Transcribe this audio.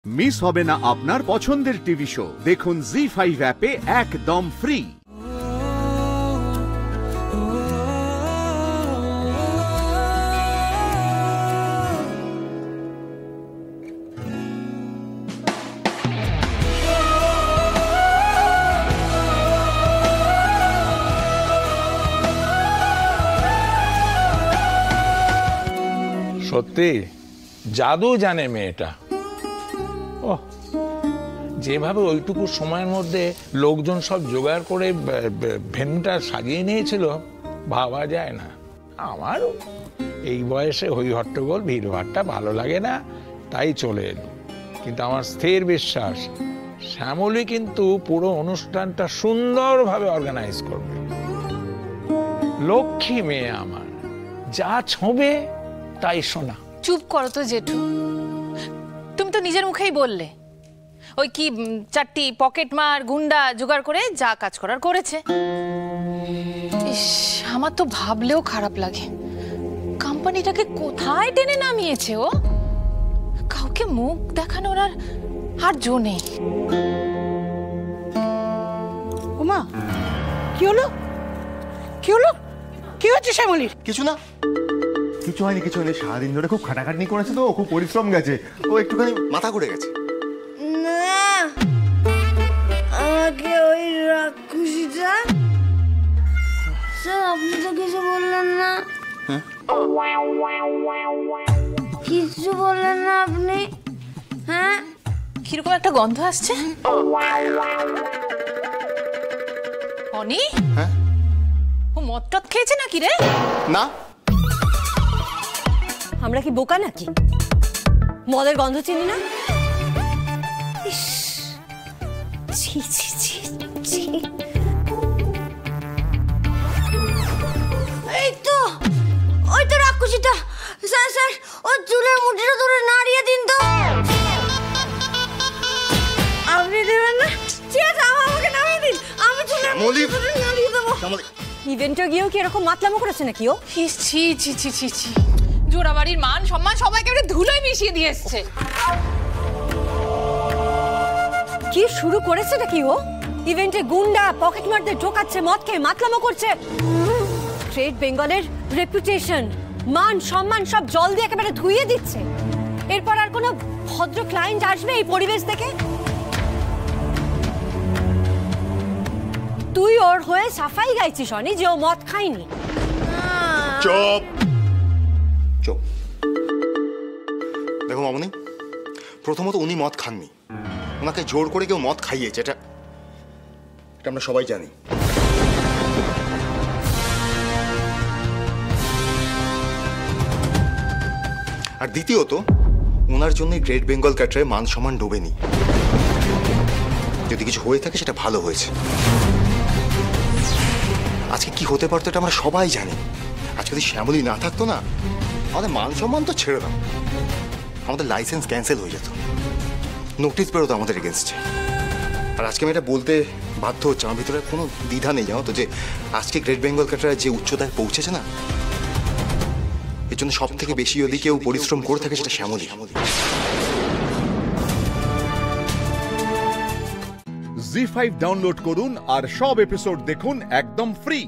Miss হবে না আপনার পছন্দের টিভি শো। দেখুন জি5 অ্যাপে একদম ফ্রি। সত্যি জাদু জানে মেয়েটা। ও যেভাবে ওইটুকু সময়ের মধ্যে লোকজন সব জোগাড় করে ভেন্যুটা সাজিয়ে নিয়েছিল ভাবা যায় না। আমার এই বয়সে হই হট্টগোল ভিড়ভাড়টা ভালো লাগে না, তাই চলে এলো। কিন্তু আমার স্থির বিশ্বাস শ্যামলী কিন্তু পুরো অনুষ্ঠানটা সুন্দরভাবে অর্গানাইজ করবে। লক্ষ্মী মেয়ে আমার, যা ছোঁবে তাই শোনা। চুপ করো তো জেঠু, তুমি তো নিজের মুখেই বললে ওই কি চারটি পকেট মার গুন্ডা জোগাড় করে যা কাজ করার করেছে। ইস, আমার তো ভাবলেও খারাপ লাগে, কোম্পানিটাকে কোথায় টেনে নামিয়েছে ও। কাউকে মুখ দেখানোর আর জো নেই। ওমা, কি হলো কি হলো কি হচ্ছে শ্যামলীর? কিছু না, কিছু হয়নি কিছু হয়নি। সারাদিন ধরে খুব খাটাখাটনি করেছে তো, খুব পরিশ্রম গেছে, ও একটুখানি মাথা ঘুরে গেছে। না, আমাকে ওই রাক্ষসীটা। স্যার আপনি তো কিছু বললেন না। কিছু বললেন না আপনি? হ্যাঁ, কিরকম একটা গন্ধ আসছে। অনি, হ্যাঁ ও মদ টদ খেয়েছে নাকি রে? না, আমরা কি বোকা নাকি? মদের গন্ধ চিনি না? ইস, ছি ছি ছি ছি। এই তো ওই তো রাক্ষসীটা। স্যার স্যার ওর চুলের মুঠিটা ধরে নাড়িয়ে দিন তো। আপনি দেবেন না? ঠিক আছে, আমাকে নামিয়ে দিন, আমি চুলের মুঠি ধরে নাড়িয়ে দেবো। ইভেন্টে গিয়েও কি এরকম মাতলামো করেছে নাকি ও? ছি ছি ছি ছি ছি, জোড়াবাড়ির মান সম্মান সবাইকে ধুলোয় মিশিয়ে দিয়ে এসছে। কি শুরু করেছে নাকি ও? ইভেন্টে গুন্ডা পকেট মারতে ঢোকাচ্ছে, মদ খেয়ে মাতলামো করছে। স্টেট বেঙ্গলের রেপুটেশন, মান সম্মান সব জল দিয়ে একেবারে ধুইয়ে দিচ্ছে। এরপর আর কোনো ভদ্র ক্লায়েন্ট আসবে এই পরিবেশ দেখে? তুই ওর হয়ে সাফাই গাইছিস অনি যে ও মদ খায়নি। চুপ চুপ। দেখো মামনি, প্রথমত উনি মদ খাননি, ওনাকে জোর করে কেউ মদ খাইয়েছে, এটা আমরা সবাই জানি। আর দ্বিতীয়ত ওনার জন্য গ্রেট বেঙ্গল ক্যাটারে মান সম্মান ডোবেনি। যদি কিছু হয়ে থাকে সেটা ভালো হয়েছে। আজকে কি হতে পারতো এটা আমরা সবাই জানি। আজকে যদি শ্যামলী না থাকতো না, আমাদের মান সম্মান তো ছেড়ে দাও, আমাদের লাইসেন্স ক্যান্সেল হয়ে যেত, নোটিশ বেরোতো আমাদের এগেনস্টে। আর আজকে আমি এটা বলতে বাধ্য হচ্ছে, আমার ভিতরে কোনো দ্বিধা নেই জানো তো, যে আজকে গ্রেট বেঙ্গল ক্যাটার যে উচ্চতায় পৌঁছেছে না, এর জন্য সব থেকে বেশি যদি কেউ পরিশ্রম করে থাকে সেটা শ্যামলী। জি5 ডাউনলোড করুন আর সব এপিসোড দেখুন একদম ফ্রি।